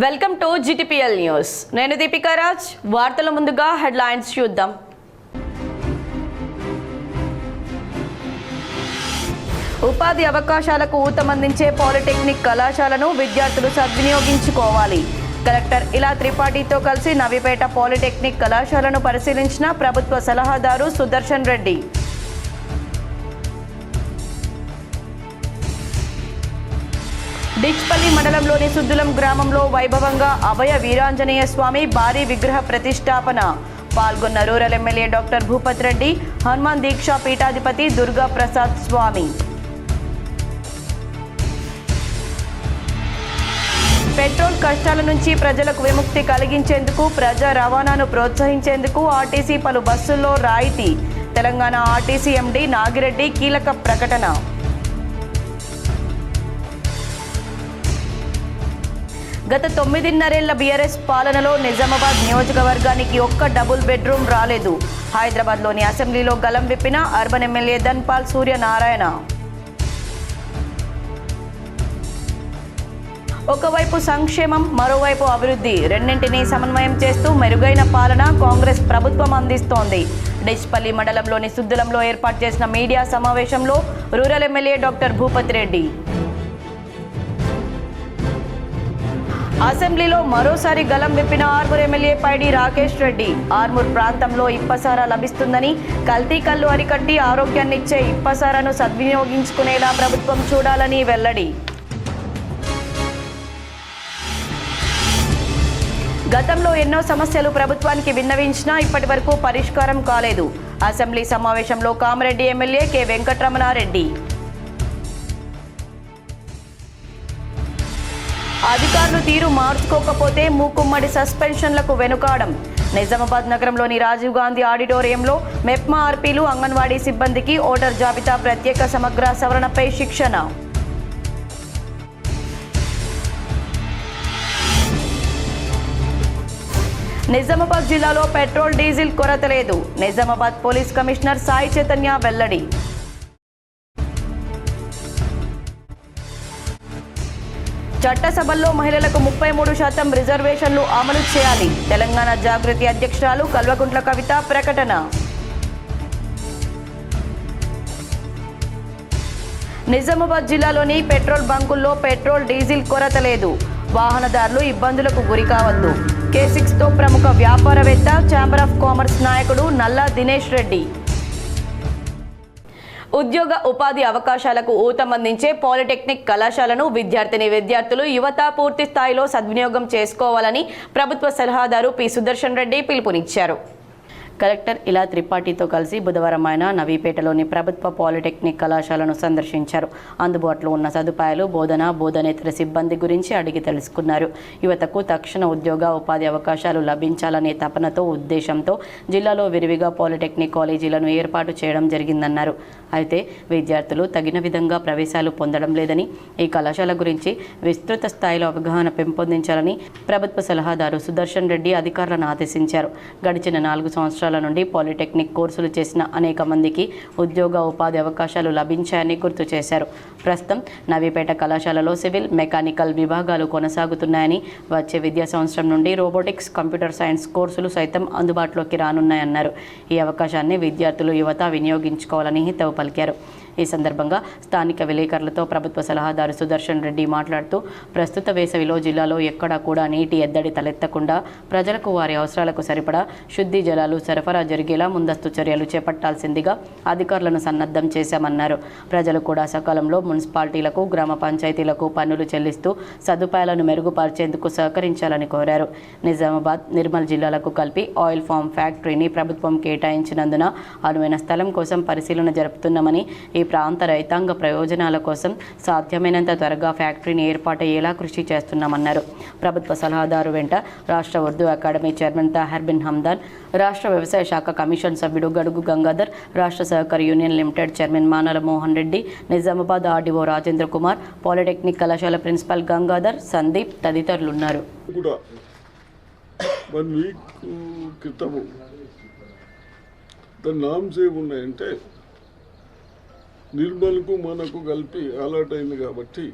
Welcome to GTPL news. నేను దీపికా రాజ్. వార్తల ముందుగా హెడ్లైన్స్ చూద్దాం. ఉపాధి అవకాశాలకు ఊతమందించే పాలిటెక్నిక్ కళాశాలను విద్యార్థులు సద్వినియోగించుకోవాలి. కలెక్టర్ ఇలా త్రిపాఠితో కలిసి నవీపేట పాలిటెక్నిక్ కళాశాలను పరిశీలించిన ప్రభుత్వ సలహాదారు సుదర్శన్ రెడ్డి. డిచ్పల్లి మండలంలోని సుద్దులం గ్రామంలో వైభవంగా అభయ వీరాంజనేయ స్వామి భారీ విగ్రహ ప్రతిష్టాపన. పాల్గొన్న rural MLA doctor Bhupath Reddy, Hanuman దీక్షా పీఠాధిపతి దుర్గా ప్రసాద్ స్వామి. పెట్రోల్ కష్టాల నుంచి ప్రజలకు విముక్తి కలిగించేందుకు, ప్రజా రవాణాను ప్రోత్సహించేందుకు ఆర్టీసీ పలు బస్సుల్లో రాయితీ. తెలంగాణ ఆర్టీసీ ఎండీ నాగిరెడ్డి కీలక ప్రకటన. గత 9.5 బీఆర్ఎస్ పాలనలో నిజామాబాద్ నియోజకవర్గానికి ఒక్క డబుల్ బెడ్రూమ్ రాలేదు. హైదరాబాద్లోని అసెంబ్లీలో గలం విప్పిన అర్బన్ ఎమ్మెల్యే ధన్పాల్ సూర్యనారాయణ. ఒకవైపు సంక్షేమం, మరోవైపు అభివృద్ధి, రెండింటినీ సమన్వయం చేస్తూ మెరుగైన పాలన కాంగ్రెస్ ప్రభుత్వం అందిస్తోంది. డిచ్పల్లి మండలంలోని సుద్దులంలో ఏర్పాటు చేసిన మీడియా సమావేశంలో rural MLA doctor Bhupath Reddy. అసెంబ్లీలో మరోసారి గలం విప్పిన ఆర్మూర్ ఎమ్మెల్యే పైడి రాకేష్ రెడ్డి. ఆర్మూర్ ప్రాంతంలో ఇప్పసారా లభిస్తుందని, కల్తీ కల్లు అరికట్టి ఆరోగ్యాన్నిచ్చే ఇప్పసారాను సద్వినియోగించుకునేలా ప్రభుత్వం చూడాలని వెల్లడి. గతంలో ఎన్నో సమస్యలు ప్రభుత్వానికి విన్నవించినా ఇప్పటి వరకు పరిష్కారం కాలేదు. అసెంబ్లీ సమావేశంలో కామారెడ్డి ఎమ్మెల్యే కె వెంకటరమణారెడ్డి. అధికారులు తీరు మార్చుకోకపోతే మూకుమ్మడి సస్పెన్షన్లకు వెనుకాడం. నిజామాబాద్ నగరంలోని రాజీవ్ గాంధీ ఆడిటోరియంలో మెప్మా ఆర్పీలు, అంగన్వాడీ సిబ్బందికి ఓటర్ జాబితా ప్రత్యేక సమగ్ర సవరణపై శిక్షణ. నిజామాబాద్ జిల్లాలో పెట్రోల్, డీజిల్ కొరత లేదు. నిజామాబాద్ పోలీస్ కమిషనర్ సాయి చైతన్య వెల్లడి. చట్టసభల్లో మహిళలకు 33% రిజర్వేషన్లు అమలు చేయాలి. తెలంగాణ జాగృతి అధ్యక్షురాలు కల్వకుంట్ల కవిత ప్రకటన. నిజామాబాద్ జిల్లాలోని పెట్రోల్ బంకుల్లో పెట్రోల్, డీజిల్ కొరత లేదు. వాహనదారులు ఇబ్బందులకు గురి కావద్దు. K6తో ప్రముఖ వ్యాపారవేత్త, ఛాంబర్ ఆఫ్ కామర్స్ నాయకుడు నల్లా దినేష్ రెడ్డి. ఉద్యోగ ఉపాధి అవకాశాలకు ఊతమందించే పాలిటెక్నిక్ కళాశాలను విద్యార్థులు, యువత పూర్తి స్థాయిలో సద్వినియోగం చేసుకోవాలని ప్రభుత్వ సలహాదారు పి సుదర్శన్ రెడ్డి పిలుపునిచ్చారు. కలెక్టర్ ఇలా త్రిపాఠితో కలిసి బుధవారం ఆయన నవీపేటలోని ప్రభుత్వ పాలిటెక్నిక్ కళాశాలను సందర్శించారు. అందుబాటులో ఉన్న సదుపాయాలు, బోధనేతర సిబ్బంది గురించి అడిగి తెలుసుకున్నారు. యువతకు తక్షణ ఉద్యోగ ఉపాధి అవకాశాలు లభించాలనే తపనతో, ఉద్దేశంతో జిల్లాలో విరివిగా పాలిటెక్నిక్ కాలేజీలను ఏర్పాటు చేయడం జరిగిందన్నారు. అయితే విద్యార్థులు తగిన విధంగా ప్రవేశాలు పొందడం లేదని, ఈ కళాశాల గురించి విస్తృత స్థాయిలో అవగాహన పెంపొందించాలని ప్రభుత్వ సలహాదారు సుదర్శన్ రెడ్డి అధికారులను ఆదేశించారు. గడిచిన 4 సంవత్సరాల నుండి పాలిటెక్నిక్ కోర్సులు చేసిన అనేక మందికి ఉద్యోగ ఉపాధి అవకాశాలు లభించాయని గుర్తు చేశారు. ప్రస్తుతం నవీపేట కళాశాలలో సివిల్, మెకానికల్ విభాగాలు కొనసాగుతున్నాయని, వచ్చే విద్యా సంవత్సరం నుండి రోబోటిక్స్, కంప్యూటర్ సైన్స్ కోర్సులు సైతం అందుబాటులోకి రానున్నాయన్నారు. ఈ అవకాశాన్ని విద్యార్థులు, యువత వినియోగించుకోవాలని హితవు పలికారు. ఈ సందర్భంగా స్థానిక విలేకరులతో ప్రభుత్వ సలహాదారు సుదర్శన్ రెడ్డి మాట్లాడుతూ, ప్రస్తుత వేసవిలో జిల్లాలో ఎక్కడా కూడా నీటి ఎద్దడి తలెత్తకుండా ప్రజలకు వారి అవసరాలకు సరిపడా శుద్ధి జలాలు సరఫరా జరిగేలా ముందస్తు చర్యలు చేపట్టాల్సిందిగా అధికారులను సన్నద్ధం చేశామన్నారు. ప్రజలు కూడా సకాలంలో మున్సిపాలిటీలకు, గ్రామ పంచాయతీలకు పన్నులు చెల్లిస్తూ సదుపాయాలను మెరుగుపరిచేందుకు సహకరించాలని కోరారు. నిజామాబాద్, నిర్మల్ జిల్లాలకు కలిపి ఆయిల్ ఫామ్ ఫ్యాక్టరీని ప్రభుత్వం కేటాయించినందున అనువైన స్థలం కోసం పరిశీలన జరుపుతున్నామని, ఈ ప్రాంత రైతాంగ ప్రయోజనాల కోసం సాధ్యమైనంత త్వరగా ఫ్యాక్టరీని ఏర్పాటయ్యేలా కృషి చేస్తున్నామన్నారు. ప్రభుత్వ సలహాదారు వెంట రాష్ట్ర ఉర్దూ అకాడమీ చైర్మన్ తాహర్ బిన్ హమ్దాన్, రాష్ట్ర వ్యవసాయ శాఖ కమిషన్ సభ్యుడు గడుగు గంగాధర్, రాష్ట్ర సహకార union limited chairman Manala Mohan Reddy, Nizamabad RDO Rajendra Kumar, polytechnic కళాశాల ప్రిన్సిపల్ గంగాధర్, సందీప్ తదితరులున్నారు. నిర్మల్కు మనకు కలిపి అలాట్ అయింది కాబట్టి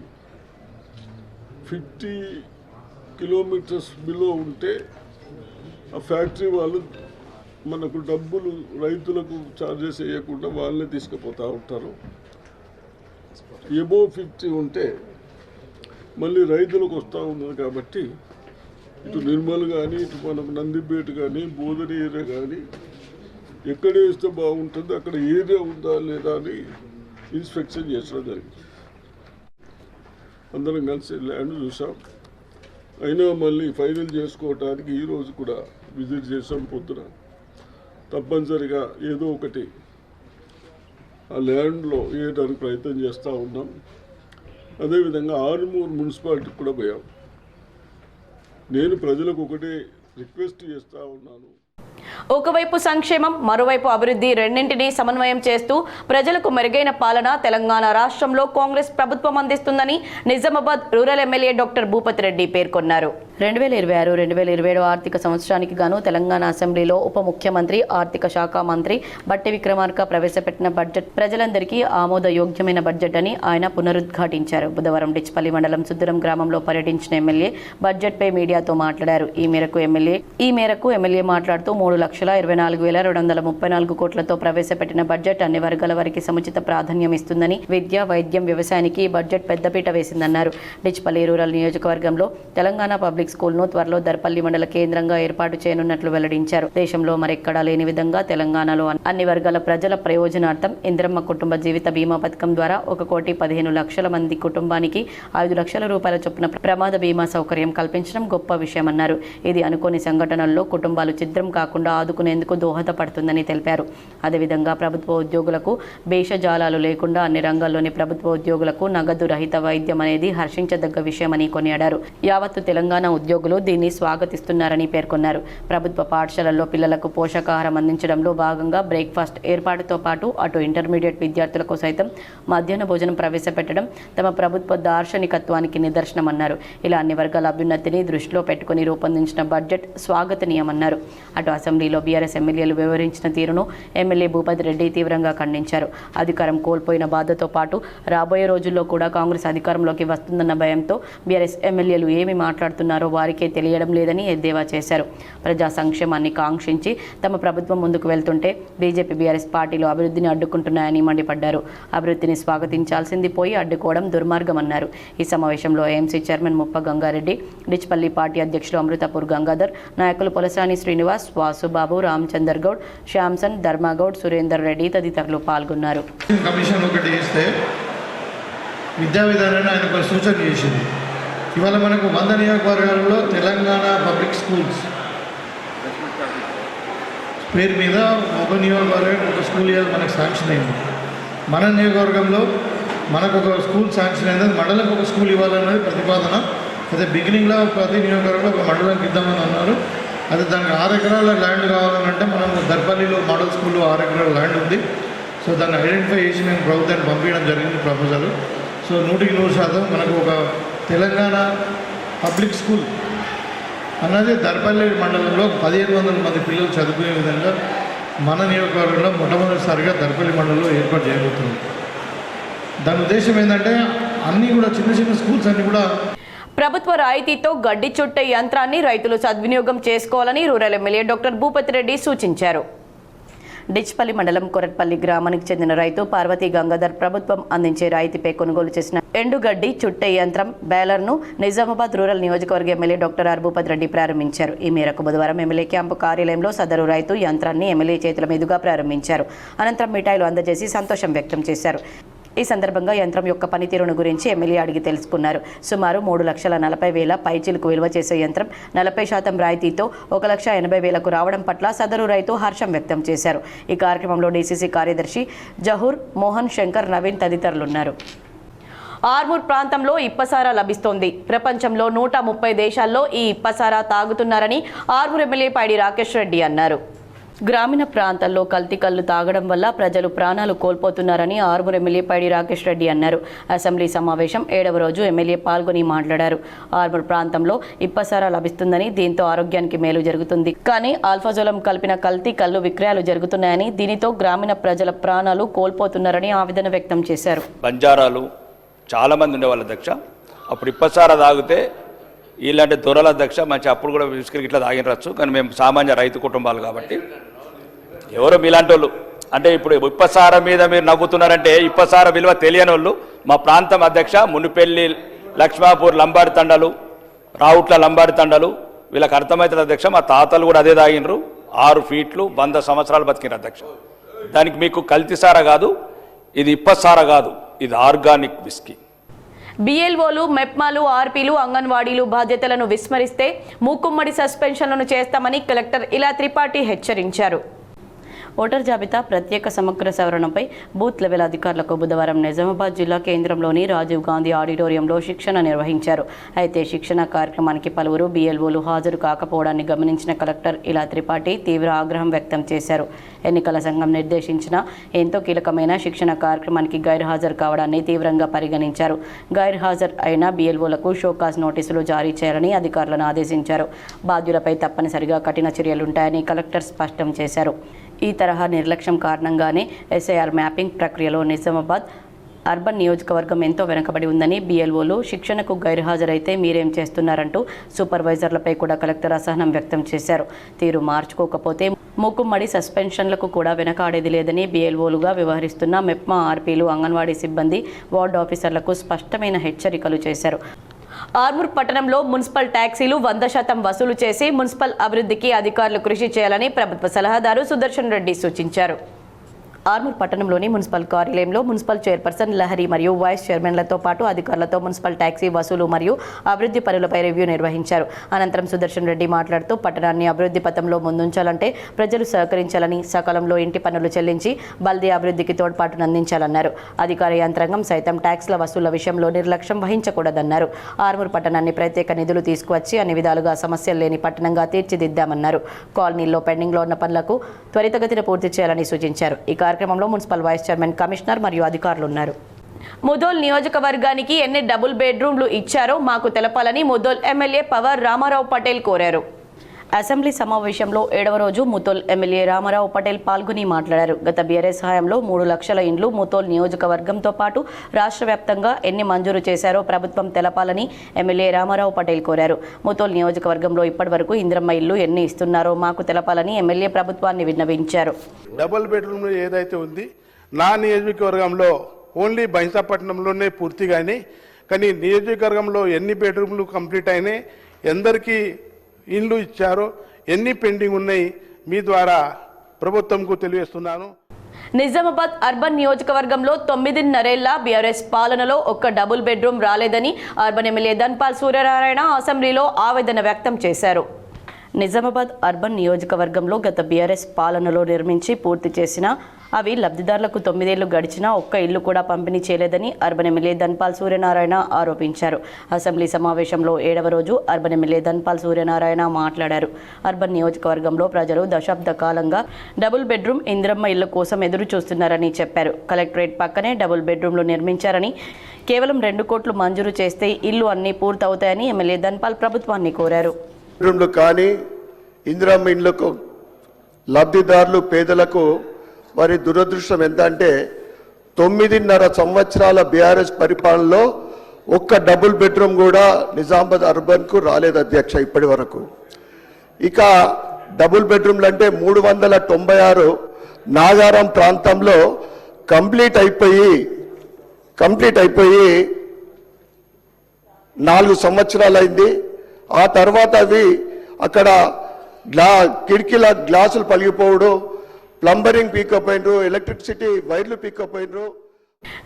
కిలోమీటర్స్ బిలో ఉంటే ఆ ఫ్యాక్టరీ వాళ్ళు మనకు డబ్బులు రైతులకు ఛార్జెస్ వేయకుండా వాళ్ళే తీసుకుపోతూ ఉంటారు. ఎబో 50 ఉంటే మళ్ళీ రైతులకు వస్తూ ఉన్నది కాబట్టి ఇటు నిర్మల్ కానీ ఇటు మనకు నందిపేట కానీ బోధన ఏరియా కానీ ఎక్కడ వేస్తే బాగుంటుంది, అక్కడ ఏరియా ఉందా లేదా అని ఇన్స్పెక్షన్ చేసడం జరిగింది. అందరం కలిసి ల్యాండ్ చూసాం. అయినా మళ్ళీ ఫైనల్ చేసుకోవటానికి ఈరోజు కూడా విజిట్ చేసాం. పొద్దున తప్పనిసరిగా ఏదో ఒకటి ఆ ల్యాండ్లో వేయడానికి ప్రయత్నం చేస్తూ ఉన్నాం. అదేవిధంగా ఆర్మూర్ మున్సిపాలిటీకి కూడా పోయాం. నేను ప్రజలకు ఒకటే రిక్వెస్ట్ చేస్తూ ఉన్నాను. ఒకవైపు సంక్షేమం, మరోవైపు అభివృద్ధి రెండింటినీ సమన్వయం చేస్తూ ప్రజలకు మెరుగైన పాలన తెలంగాణ రాష్ట్రంలో కాంగ్రెస్ ప్రభుత్వం అందిస్తుందని Nizamabad rural MLA doctor Bhupathi Reddy పేర్కొన్నారు. 2026-2027 ఆర్థిక సంవత్సరానికి గాను తెలంగాణ అసెంబ్లీలో ఉప ముఖ్యమంత్రి, ఆర్థిక శాఖ మంత్రి బట్టి విక్రమార్క ప్రవేశపెట్టిన బడ్జెట్ ప్రజలందరికీ ఆమోదయోగ్యమైన బడ్జెట్ అని ఆయన పునరుద్ఘాటించారు. బుధవారం డిచ్పల్లి మండలం సుద్దురం గ్రామంలో పర్యటించిన ఎమ్మెల్యే బడ్జెట్పై మీడియాతో మాట్లాడారు. ఈ మేరకు ఎమ్మెల్యే మాట్లాడుతూ 3,24,234 కోట్లతో ప్రవేశపెట్టిన బడ్జెట్ అన్ని వర్గాల వారికి సముచిత ప్రాధాన్యం ఇస్తుందని, విద్య, వైద్యం, వ్యవసాయానికి ఈ బడ్జెట్ పెద్దపీట వేసిందన్నారు. డిచ్పల్లి రూరల్ నియోజకవర్గంలో తెలంగాణ పబ్లిక్ స్కూల్ను త్వరలో దర్పల్లి మండల కేంద్రంగా ఏర్పాటు చేయనున్నట్లు వెల్లడించారు. దేశంలో మరెక్కడా లేని విధంగా తెలంగాణలో అన్ని వర్గాల ప్రజల ప్రయోజనార్థం ఇందిరమ్మ కుటుంబ జీవిత బీమా పథకం ద్వారా 1,15,00,000 మంది కుటుంబానికి 5 లక్షల రూపాయల చొప్పున ప్రమాద బీమా సౌకర్యం కల్పించడం గొప్ప విషయమన్నారు. ఇది అనుకోని సంఘటనల్లో కుటుంబాలు ఛిద్రం కాకుండా ఆదుకునేందుకు దోహదపడుతుందని తెలిపారు. అదేవిధంగా ప్రభుత్వ ఉద్యోగులకు భేషజాలాలు లేకుండా అన్ని రంగాల్లోని ప్రభుత్వ ఉద్యోగులకు నగదు రహిత వైద్యం అనేది హర్షించదగ్గ విషయమని కొనియాడారు. యావత్తు తెలంగాణ ఉద్యోగులు దీన్ని స్వాగతిస్తున్నారని పేర్కొన్నారు. ప్రభుత్వ పాఠశాలల్లో పిల్లలకు పోషకాహారం అందించడంలో భాగంగా బ్రేక్ఫాస్ట్ ఏర్పాటుతో పాటు అటు ఇంటర్మీడియట్ విద్యార్థులకు సైతం మధ్యాహ్న భోజనం ప్రవేశపెట్టడం తమ ప్రభుత్వ దార్శనికత్వానికి నిదర్శనమన్నారు. ఇలా అన్ని వర్గాల అభ్యున్నతిని దృష్టిలో పెట్టుకుని రూపొందించిన బడ్జెట్ స్వాగతనీయమన్నారు. అటు అసెంబ్లీలో బీఆర్ఎస్ ఎమ్మెల్యేలు వివరించిన తీరును ఎమ్మెల్యే భూపతి రెడ్డి తీవ్రంగా ఖండించారు. అధికారం కోల్పోయిన బాధతో పాటు రాబోయే రోజుల్లో కూడా కాంగ్రెస్ అధికారంలోకి వస్తుందన్న భయంతో బీఆర్ఎస్ ఎమ్మెల్యేలు ఏమి మాట్లాడుతున్నారో వారికే తెలియడం లేదని ఎద్దేవా చేశారు. ప్రజా సంక్షేమాన్ని కాంక్షించి తమ ప్రభుత్వం ముందుకు వెళ్తుంటే బీజేపీ, బీఆర్ఎస్ పార్టీలు అభివృద్ధిని అడ్డుకుంటున్నాయని మండిపడ్డారు. అభివృద్ధిని స్వాగతించాల్సింది పోయి అడ్డుకోవడం దుర్మార్గమన్నారు. ఈ సమావేశంలో ఏఎంసీ చైర్మన్ ముప్ప గంగారెడ్డి, డిచ్పల్లి పార్టీ అధ్యక్షులు అమృతపూర్ గంగాధర్, నాయకులు పొలసాని శ్రీనివాస్, వాసుబాబు, రామచందర్ గౌడ్, శ్యామ్సన్, ధర్మగౌడ్, సురేందర్ రెడ్డి తదితరులు పాల్గొన్నారు. కమిషన్ ఒకటి చేస్తే విద్యా విధానాన్ని ఆయన ఒక సూచన చేసింది. ఇవాళ మనకు 100 నియోజకవర్గాలలో తెలంగాణ పబ్లిక్ స్కూల్స్ పేరు మీద ఒక నియోజకవర్గం ఒక స్కూల్ ఇవ్వాలి మనకు శాంక్షన్ అయింది. మన నియోజకవర్గంలో మనకు ఒక స్కూల్ శాంక్షన్ అయింది. మండలంకి ఒక స్కూల్ ఇవ్వాలన్నది ప్రతిపాదన. అదే బిగినింగ్లో ప్రతి నియోజకవర్గంలో ఒక మండలంకి ఇద్దామని అన్నారు. అదే దానికి 6 ఎకరాల ల్యాండ్ కావాలంటే మనం దర్పల్లిలో మోడల్ స్కూల్లో 6 ఎకరాల ల్యాండ్ ఉంది. సో దాన్ని ఐడెంటిఫై చేసి మేము ప్రభుత్వాన్ని పంపించడం జరిగింది ప్రపోజల్. సో 100% మనకు ఒక తెలంగాణ పబ్లిక్ స్కూల్ అన్నది దర్పల్లి మండలంలో 1,500 మంది పిల్లలు చదువుకునే విధంగా మన నియోజకవర్గంలో మొట్టమొదటిసారిగా దర్పల్లి మండలంలో ఏర్పాటు చేయబోతున్నాం. దాని ఉద్దేశం ఏంటంటే అన్నీ కూడా చిన్న చిన్న స్కూల్స్ అన్నీ కూడా ప్రభుత్వ రాయితీతో గడ్డి చుట్టే యంత్రాన్ని రైతులు సద్వినియోగం చేసుకోవాలని rural MLA doctor Bhupathi Reddy సూచించారు. డిచ్పల్లి మండలం కొరట్పల్లి గ్రామానికి చెందిన రైతు పార్వతీ గంగాధర్ ప్రభుత్వం అందించే రాయితీపై కొనుగోలు చేసిన ఎండుగడ్డి చుట్టే యంత్రం బేలర్ను నిజామాబాద్ రూరల్ నియోజకవర్గ MLA doctor R Bhupathi Reddy ప్రారంభించారు. ఈ మేరకు బుధవారం ఎమ్మెల్యే క్యాంపు కార్యాలయంలో సదరు రైతు యంత్రాన్ని ఎమ్మెల్యే చేతుల మీదుగా ప్రారంభించారు. అనంతరం మిఠాయిలు అందజేసి సంతోషం వ్యక్తం చేశారు. ఈ సందర్భంగా యంత్రం యొక్క పనితీరును గురించి ఎమ్మెల్యే అడిగి తెలుసుకున్నారు. సుమారు 3,40,000 పైచిలకు విలువ చేసే యంత్రం 40% రాయితీతో 1,80,000కు రావడం పట్ల సదరు రైతు హర్షం వ్యక్తం చేశారు. ఈ కార్యక్రమంలో డీసీసీ కార్యదర్శి జహూర్, మోహన్, శంకర్, నవీన్ తదితరులున్నారు. ఆర్మూర్ ప్రాంతంలో ఇప్పసారా లభిస్తోంది. ప్రపంచంలో 130 దేశాల్లో ఈ ఇప్పసారా తాగుతున్నారని ఆర్మూర్ ఎమ్మెల్యే పైడి రాకేష్ రెడ్డి అన్నారు. గ్రామీణ ప్రాంతాల్లో కల్తీ కల్లు తాగడం వల్ల ప్రజలు ప్రాణాలు కోల్పోతున్నారని ఆర్మూర్ ఎమ్మెల్యే పైడి రాకేష్ రెడ్డి అన్నారు. అసెంబ్లీ సమావేశం 7వ రోజు ఎమ్మెల్యే పాల్గొని మాట్లాడారు. ఆర్మూర్ ప్రాంతంలో ఇప్పసారా లభిస్తుందని, దీంతో ఆరోగ్యానికి మేలు జరుగుతుంది. కానీ ఆల్ఫాజోలం కలిపిన కల్తీ కల్లు విక్రయాలు జరుగుతున్నాయని, దీనితో గ్రామీణ ప్రజల ప్రాణాలు కోల్పోతున్నారని ఆవేదన వ్యక్తం చేశారు. బంజారాలు చాలామంది ఉండేవాళ్ళ అధ్యక్ష. అప్పుడు ఇప్పసారా తాగితే ఇలాంటి దొరల అధ్యక్ష మంచి అప్పుడు కూడా విస్కరికి ఇట్లా తాగినరచ్చు, కానీ మేము సామాన్య రైతు కుటుంబాలు కాబట్టి ఎవరో మీలాంటి వాళ్ళు అంటే ఇప్పుడు ఇప్పసార మీద మీరు నవ్వుతున్నారంటే ఇప్పసార విలువ తెలియని వాళ్ళు మా ప్రాంతం అధ్యక్ష మునిపెల్లి లక్ష్మాపూర్ లంబాడి తండలు రావుట్ల లంబాడి తండలు వీళ్ళకి అర్థమవుతుంది అధ్యక్ష. మా తాతలు కూడా అదే తాగినరు, 6 ఫీట్లు 100 సంవత్సరాలు బతికినారు అధ్యక్ష. దానికి మీకు కల్తీసార కాదు, ఇది ఇప్పసార కాదు, ఇది ఆర్గానిక్ విస్కీ. బిఎల్ఓలు, మెప్మాలు, ఆర్పీలు, అంగన్వాడీలు బాధ్యతలను విస్మరిస్తే మూకుమ్మడి సస్పెన్షన్లను చేస్తామని కలెక్టర్ ఇలా త్రిపాఠి హెచ్చరించారు. ఓటర్ జాబితా ప్రత్యేక సమగ్ర సవరణపై బూత్ లెవెల్ అధికారులకు బుధవారం నిజామాబాద్ జిల్లా కేంద్రంలోని రాజీవ్ గాంధీ ఆడిటోరియంలో శిక్షణ నిర్వహించారు. అయితే శిక్షణ కార్యక్రమానికి పలువురు బిఎల్ఓలు హాజరు కాకపోవడాన్ని గమనించిన కలెక్టర్ ఇలా త్రిపాఠి తీవ్ర ఆగ్రహం వ్యక్తం చేశారు. ఎన్నికల సంఘం నిర్దేశించిన ఎంతో కీలకమైన శిక్షణ కార్యక్రమానికి గైర్హాజరు కావడాన్ని తీవ్రంగా పరిగణించారు. గైర్హాజరు అయిన బిఎల్ఓలకు షోకాజ్ నోటీసులు జారీ చేయాలని అధికారులను ఆదేశించారు. బాధ్యులపై తప్పనిసరిగా కఠిన చర్యలుంటాయని కలెక్టర్ స్పష్టం చేశారు. ఈ తరహా నిర్లక్ష్యం కారణంగానే ఎస్ఐఆర్ మ్యాపింగ్ ప్రక్రియలో నిజామాబాద్ అర్బన్ నియోజకవర్గం ఎంతో వెనుకబడి ఉందని, బిఎల్ఓలు శిక్షణకు గైర్హాజరైతే మీరేం చేస్తున్నారంటూ సూపర్వైజర్లపై కూడా కలెక్టర్ అసహనం వ్యక్తం చేశారు. తీరు మార్చుకోకపోతే మూకుమ్మడి సస్పెన్షన్లకు కూడా వెనకాడేది లేదని బిఎల్ఓలుగా వ్యవహరిస్తున్న మెప్మా, ఆర్పీలు, అంగన్వాడీ సిబ్బంది, వార్డు ఆఫీసర్లకు స్పష్టమైన హెచ్చరికలు చేశారు. ఆర్మూర్ పట్టణంలో మున్సిపల్ ట్యాక్సీలు 100% వసూలు చేసి మున్సిపల్ అభివృద్ధికి అధికారులు కృషి చేయాలని ప్రభుత్వ సలహాదారు సుదర్శన్ రెడ్డి సూచించారు. ఆర్మూర్ పట్టణంలోని మున్సిపల్ కార్యాలయంలో మున్సిపల్ చైర్పర్సన్ లహరి మరియు వైస్ చైర్మన్లతో పాటు అధికారులతో మున్సిపల్ ట్యాక్సీ వసూలు మరియు అభివృద్ధి పనులపై రివ్యూ నిర్వహించారు. అనంతరం సుదర్శన్ రెడ్డి మాట్లాడుతూ పట్టణాన్ని అభివృద్ధి పథంలో ముందుంచాలంటే ప్రజలు సహకరించాలని, సకాలంలో ఇంటి పన్నులు చెల్లించి బల్దీ అభివృద్ధికి తోడ్పాటును అందించాలన్నారు. అధికార యంత్రాంగం సైతం ట్యాక్స్ల వసూళ్ల విషయంలో నిర్లక్ష్యం వహించకూడదన్నారు. ఆర్మూర్ పట్టణాన్ని ప్రత్యేక నిధులు తీసుకువచ్చి అన్ని విధాలుగా సమస్యలు లేని పట్టణంగా తీర్చిదిద్దామన్నారు. కాలనీల్లో పెండింగ్లో ఉన్న పనులకు త్వరితగతిన పూర్తి చేయాలని సూచించారు. ఈ కార్యక్రమంలో మున్సిపల్ వైస్ చైర్మన్, కమిషనర్ మరియు అధికారులు ఉన్నారు. ముదోల్ నియోజకవర్గానికి ఎన్ని డబుల్ బెడ్రూమ్లు ఇచ్చారో మాకు తెలపాలని ముదోల్ ఎమ్మెల్యే పవర్ రామారావు పటేల్ కోరారు. అసెంబ్లీ సమావేశంలో 7వ రోజు ముతోల్ ఎమ్మెల్యే రామారావు పటేల్ పాల్గొని మాట్లాడారు. గత బీఆర్ఎస్ హయాంలో 3 లక్షల ఇండ్లు ముతోల్ నియోజకవర్గంతో పాటు రాష్ట్ర వ్యాప్తంగా ఎన్ని మంజూరు చేశారో ప్రభుత్వం తెలపాలని ఎమ్మెల్యే రామారావు పటేల్ కోరారు. ముతోల్ నియోజకవర్గంలో ఇప్పటివరకు ఇంద్రమ్మ ఇల్లు ఎన్ని ఇస్తున్నారో మాకు తెలపాలని ఎమ్మెల్యే ప్రభుత్వాన్ని విన్నవించారు. డబుల్ బెడ్రూమ్ ఏదైతే ఉంది నా నియోజకవర్గంలో ఓన్లీ బైంసాపట్నంలోనే పూర్తిగానే, కానీ నియోజకవర్గంలో ఎన్ని బెడ్రూమ్లు కంప్లీట్ అయినాయి, ఎందరికీ ఇండ్లు ఇచ్చారో, ఎన్ని పెండింగ్ ఉన్నాయి మీ ద్వారా ప్రభుత్వంకు తెలియజేస్తున్నాను. నిజామాబాద్ అర్బన్ నియోజకవర్గంలో 9.5 ఏళ్ల బీఆర్ఎస్ పాలనలో ఒక్క డబుల్ బెడ్రూమ్ రాలేదని అర్బన్ ఎమ్మెల్యే ధన్పాల్ సూర్యనారాయణ అసెంబ్లీలో ఆవేదన వ్యక్తం చేశారు. నిజామాబాద్ అర్బన్ నియోజకవర్గంలో గత బీఆర్ఎస్ పాలనలో నిర్మించి పూర్తి చేసిన అవి లబ్ధిదారులకు 9 ఏళ్లు గడిచినా ఒక్క ఇల్లు కూడా పంపిణీ చేయలేదని అర్బన్ ఎమ్మెల్యే ధన్పాల్ సూర్యనారాయణ ఆరోపించారు. అసెంబ్లీ సమావేశంలో 7వ రోజు అర్బన్ ఎమ్మెల్యే ధన్పాల్ సూర్యనారాయణ మాట్లాడారు. అర్బన్ నియోజకవర్గంలో ప్రజలు దశాబ్ద కాలంగా డబుల్ బెడ్రూమ్ ఇంద్రమ్మ ఇళ్ల కోసం ఎదురు చూస్తున్నారని చెప్పారు. కలెక్టరేట్ పక్కనే డబుల్ బెడ్రూమ్లు నిర్మించారని, కేవలం 2 కోట్లు మంజూరు చేస్తే ఇల్లు అన్నీ పూర్తవుతాయని ఎమ్మెల్యే ధన్పాల్ ప్రభుత్వాన్ని కోరారు. కానీ ఇందిరమ్మ ఇండ్లకు లబ్ధిదారులు పేదలకు వారి దురదృష్టం ఎంత అంటే 9.5 సంవత్సరాల బీఆర్ఎస్ పరిపాలనలో ఒక్క డబుల్ బెడ్రూమ్ కూడా నిజామాబాద్ అర్బన్కు రాలేదు అధ్యక్ష ఇప్పటి వరకు. ఇక డబుల్ బెడ్రూమ్లు అంటే 396 నాగారం ప్రాంతంలో కంప్లీట్ అయిపోయి 4 సంవత్సరాలు అయింది. ఆ తర్వాత అవి అక్కడ కిటికీల గ్లాసులు పలిగిపోవడం, ప్లంబరింగ్ పీకప్ అయినరు, ఎలక్ట్రిసిటీ వైర్లు పీకప్ అయినరు.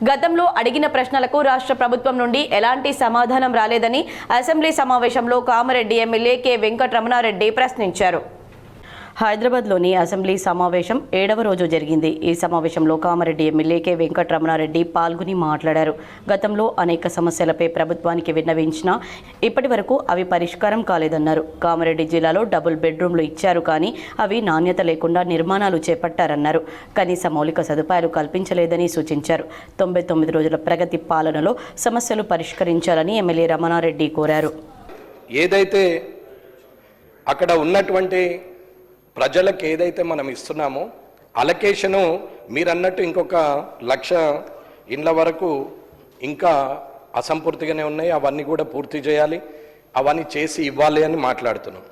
గతంలో అడిగిన ప్రశ్నలకు రాష్ట్ర ప్రభుత్వం నుండి ఎలాంటి సమాధానం రాలేదని అసెంబ్లీ సమావేశంలో కామారెడ్డి ఎమ్మెల్యే కె వెంకటరమణారెడ్డి ప్రశ్నించారు. హైదరాబాద్లోని అసెంబ్లీ సమావేశం 7వ రోజు జరిగింది. ఈ సమావేశంలో కామారెడ్డి ఎమ్మెల్యే కె వెంకటరమణారెడ్డి పాల్గొని మాట్లాడారు. గతంలో అనేక సమస్యలపై ప్రభుత్వానికి విన్నవించినా ఇప్పటి వరకు అవి పరిష్కారం కాలేదన్నారు. కామారెడ్డి జిల్లాలో డబుల్ బెడ్రూమ్లు ఇచ్చారు, కానీ అవి నాణ్యత లేకుండా నిర్మాణాలు చేపట్టారన్నారు. కనీస మౌలిక సదుపాయాలు కల్పించలేదని సూచించారు. 99 రోజుల ప్రగతి పాలనలో సమస్యలు పరిష్కరించాలని ఎమ్మెల్యే రమణారెడ్డి కోరారు. ఏదైతే అక్కడ ఉన్నటువంటి ప్రజలకు ఏదైతే మనం ఇస్తున్నామో అలొకేషను మీరన్నట్టు ఇంకొక 1,00,000 ఇండ్ల వరకు ఇంకా అసంపూర్తిగానే ఉన్నాయి. అవన్నీ కూడా పూర్తి చేయాలి. అవన్నీ చేసి ఇవ్వాలి అని మాట్లాడుతున్నాం.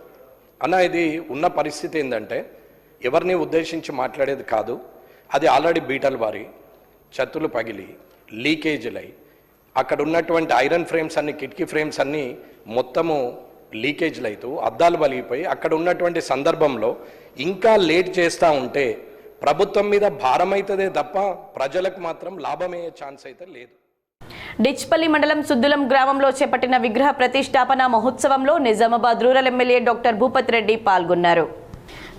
అన్న ఇది ఉన్న పరిస్థితి ఏంటంటే ఎవరిని ఉద్దేశించి మాట్లాడేది కాదు. అది ఆల్రెడీ బీటల్ వారి చత్తులు పగిలి లీకేజీలై అక్కడ ఉన్నటువంటి ఐరన్ ఫ్రేమ్స్ అన్ని కిటికీ ఫ్రేమ్స్ అన్నీ మొత్తము లీకేజ్లు అవుతూ అద్దాలు పలిగిపోయి అక్కడ ఉన్నటువంటి సందర్భంలో ఇంకా లేట్ చేస్తూ ఉంటే ప్రభుత్వం మీద భారం అవుతుందే తప్ప ప్రజలకు మాత్రం లాభమయ్యే ఛాన్స్ అయితే లేదు. డిచ్పల్లి మండలం సుద్దులం గ్రామంలో చేపట్టిన విగ్రహ ప్రతిష్టాపన మహోత్సవంలో Nizamabad rural MLA doctor Bhupath Reddy పాల్గొన్నారు.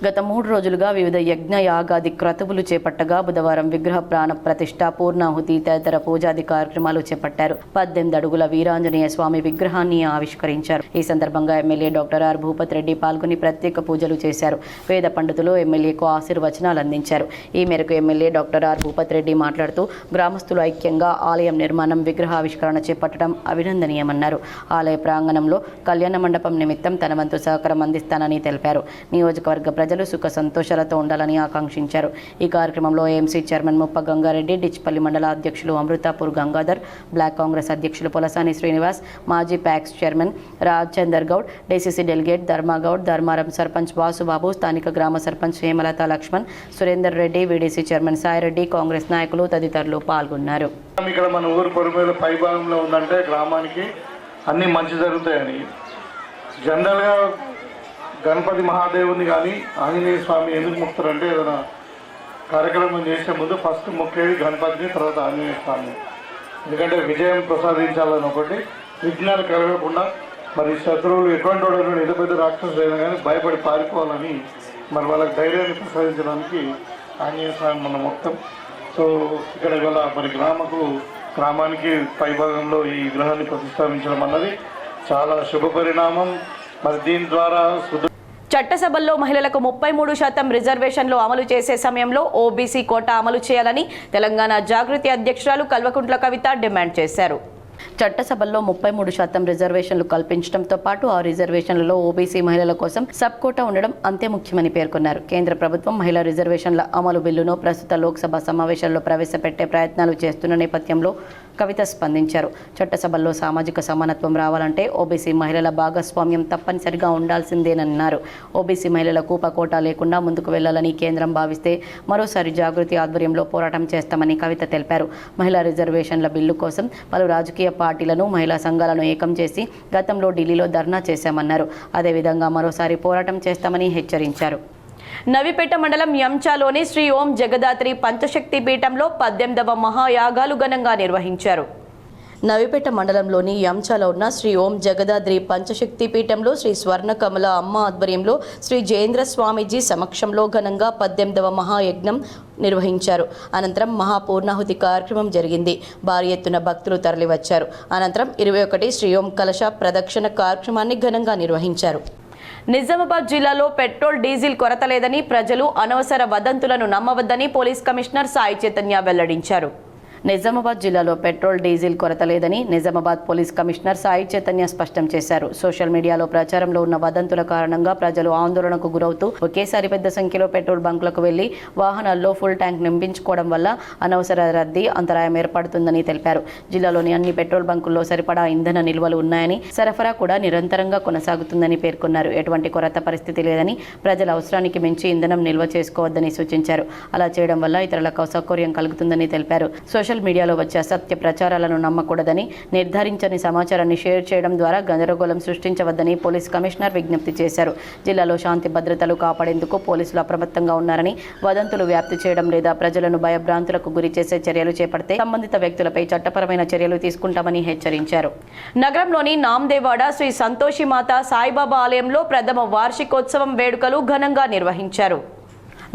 గత 3 రోజులుగా వివిధ యజ్ఞ యాగాది క్రతువులు చేపట్టగా బుధవారం విగ్రహ ప్రాణ ప్రతిష్ఠ, పూర్ణాహుతి తదితర పూజాది కార్యక్రమాలు చేపట్టారు. 18 అడుగుల వీరాంజనేయ స్వామి విగ్రహాన్ని ఆవిష్కరించారు. ఈ సందర్భంగా MLA doctor R Bhupath Reddy పాల్గొని ప్రత్యేక పూజలు చేశారు. వేద పండితులు ఎమ్మెల్యేకు ఆశీర్వచనాలు అందించారు. ఈ మేరకు MLA doctor R Bhupath Reddy మాట్లాడుతూ గ్రామస్తులు ఐక్యంగా ఆలయం నిర్మాణం, విగ్రహావిష్కరణ చేపట్టడం అభినందనీయమన్నారు. ఆలయ ప్రాంగణంలో కళ్యాణ మండపం నిమిత్తం తన వంతు సహకారం అందిస్తానని తెలిపారు. నియోజకవర్గ ప్రజలు సుఖ సంతోషాలతో ఉండాలని ఆకాంక్షించారు. ఈ కార్యక్రమంలో ఏఎంసీ చైర్మన్ ముప్ప గంగారెడ్డి, డిచ్పల్లి మండల అధ్యక్షులు అమృతాపూర్ గంగాధర్, బ్లాక్ కాంగ్రెస్ అధ్యక్షులు పొలసాని శ్రీనివాస్, మాజీ PACS chairman Rajachander Goud, DCC delegate Dharmagoud, Dharmaram sarpanch Vasubabu, స్థానిక గ్రామ సర్పంచ్ హేమలత లక్ష్మణ్, సురేందర్ రెడ్డి, వీడీసీ చైర్మన్ సాయిరెడ్డి, కాంగ్రెస్ నాయకులు తదితరులు పాల్గొన్నారు. ఇక్కడ మన ఊరు పొరుమేల పై భాగంలో ఉందంటే గ్రామానికి అన్ని మంచి జరుగుతాయని జనరల్గా గణపతి మహాదేవుని కానీ ఆంజనేయ స్వామి ఎందుకు మొక్కుతారంటే ఏదైనా కార్యక్రమం చేసే ముందు ఫస్ట్ మొక్కేది గణపతిని, తర్వాత ఆంజనేయ స్వామిని. ఎందుకంటే విజయం ప్రసాదించాలని ఒకటి, విఘ్నాలు కలగకుండా మరి శత్రువులు ఎటువంటి వాడు ఎంత పెద్ద రాక్షసులు అయినా కానీ భయపడి పారిపోవాలని మరి వాళ్ళకి ధైర్యాన్ని ప్రసాదించడానికి ఆంజనేయ స్వామి మనం మొత్తం. సో ఇక్కడ ఇవాళ మరి గ్రామానికి పైభాగంలో ఈ విగ్రహాన్ని ప్రతిష్టాపించడం అన్నది చాలా శుభ పరిణామం. మరి దీని ద్వారా చట్టసభల్లో మహిళలకు 33% రిజర్వేషన్లు అమలు చేసే సమయంలో ఓబీసీ కోటా అమలు చేయాలని తెలంగాణ జాగృతి అధ్యక్షురాలు కల్వకుంట్ల కవిత డిమాండ్ చేశారు. చట్టసభల్లో 33% రిజర్వేషన్లు కల్పించడంతో పాటు ఆ రిజర్వేషన్లలో ఓబీసీ మహిళల కోసం సబ్ కోటా ఉండడం అంతే ముఖ్యమని పేర్కొన్నారు. కేంద్ర ప్రభుత్వం మహిళా రిజర్వేషన్ల అమలు బిల్లును ప్రస్తుత లోక్సభ సమావేశాల్లో ప్రవేశపెట్టే ప్రయత్నాలు చేస్తున్న నేపథ్యంలో కవిత స్పందించారు. చట్టసభల్లో సామాజిక సమానత్వం రావాలంటే ఓబీసీ మహిళల భాగస్వామ్యం తప్పనిసరిగా ఉండాల్సిందేనన్నారు. ఓబీసీ మహిళలకు కోటా లేకుండా ముందుకు వెళ్లాలని కేంద్రం భావిస్తే మరోసారి జాగృతి ఆధ్వర్యంలో పోరాటం చేస్తామని కవిత తెలిపారు. మహిళా రిజర్వేషన్ల బిల్లు కోసం పలు రాజకీయ పార్టీలను, మహిళా సంఘాలను ఏకం చేసి గతంలో ఢిల్లీలో ధర్నా చేశామన్నారు. అదేవిధంగా మరోసారి పోరాటం చేస్తామని హెచ్చరించారు. నవిపేట మండలం యంచాలోని శ్రీ ఓం జగదాత్రి పంచశక్తి పీఠంలో 18వ మహాయాగాలు ఘనంగా నిర్వహించారు. నవిపేట మండలంలోని యంచాలో ఉన్న శ్రీ ఓం జగదాద్రి పంచశక్తి పీఠంలో శ్రీ స్వర్ణకమల అమ్మ ఆధ్వర్యంలో శ్రీ జయేంద్ర స్వామీజీ సమక్షంలో ఘనంగా 18వ మహాయజ్ఞం నిర్వహించారు. అనంతరం మహాపూర్ణాహుతి కార్యక్రమం జరిగింది. భారీ ఎత్తున భక్తులు తరలివచ్చారు. అనంతరం 21 శ్రీ ఓం కలశ ప్రదక్షిణ కార్యక్రమాన్ని ఘనంగా నిర్వహించారు. నిజామాబాద్ జిల్లాలో పెట్రోల్, డీజిల్ కొరత లేదని, ప్రజలు అనవసర వదంతులను నమ్మవద్దని పోలీస్ కమిషనర్ సాయి చైతన్య వెల్లడించారు. నిజామాబాద్ జిల్లాలో పెట్రోల్, డీజిల్ కొరత లేదని నిజామాబాద్ పోలీస్ కమిషనర్ సాయి చైతన్య స్పష్టం చేశారు. సోషల్ మీడియాలో ప్రచారంలో ఉన్న వదంతుల కారణంగా ప్రజలు ఆందోళనకు గురవుతూ ఒకేసారి పెద్ద సంఖ్యలో పెట్రోల్ బంకులకు వెళ్లి వాహనాల్లో ఫుల్ ట్యాంక్ నింపించుకోవడం వల్ల అనవసర రద్దీ, అంతరాయం ఏర్పడుతుందని తెలిపారు. జిల్లాలోని అన్ని పెట్రోల్ బంకుల్లో సరిపడా ఇంధన నిల్వలు ఉన్నాయని, సరఫరా కూడా నిరంతరంగా కొనసాగుతుందని పేర్కొన్నారు. ఎటువంటి కొరత పరిస్థితి లేదని, ప్రజల అవసరానికి మించి ఇంధనం నిల్వ చేసుకోవద్దని సూచించారు. అలా చేయడం వల్ల ఇతరులకు అసౌకర్యం కలుగుతుందని తెలిపారు. సోషల్ మీడియాలో వచ్చే అసత్య ప్రచారాలను నమ్మకూడదని, నిర్ధారించని సమాచారాన్ని షేర్ చేయడం ద్వారా గందరగోళం సృష్టించవద్దని పోలీస్ కమిషనర్ విజ్ఞప్తి చేశారు. జిల్లాలో శాంతి భద్రతలు కాపాడేందుకు పోలీసులు అప్రమత్తంగా ఉన్నారని, వదంతులు వ్యాప్తి చేయడం లేదా ప్రజలను భయభ్రాంతులకు గురి చేసే చర్యలు చేపడితే సంబంధిత వ్యక్తులపై చట్టపరమైన చర్యలు తీసుకుంటామని హెచ్చరించారు. నగరంలోని నామ్దేవాడ శ్రీ సంతోషిమాత సాయిబాబా ఆలయంలో ప్రథమ వార్షికోత్సవం వేడుకలు ఘనంగా నిర్వహించారు.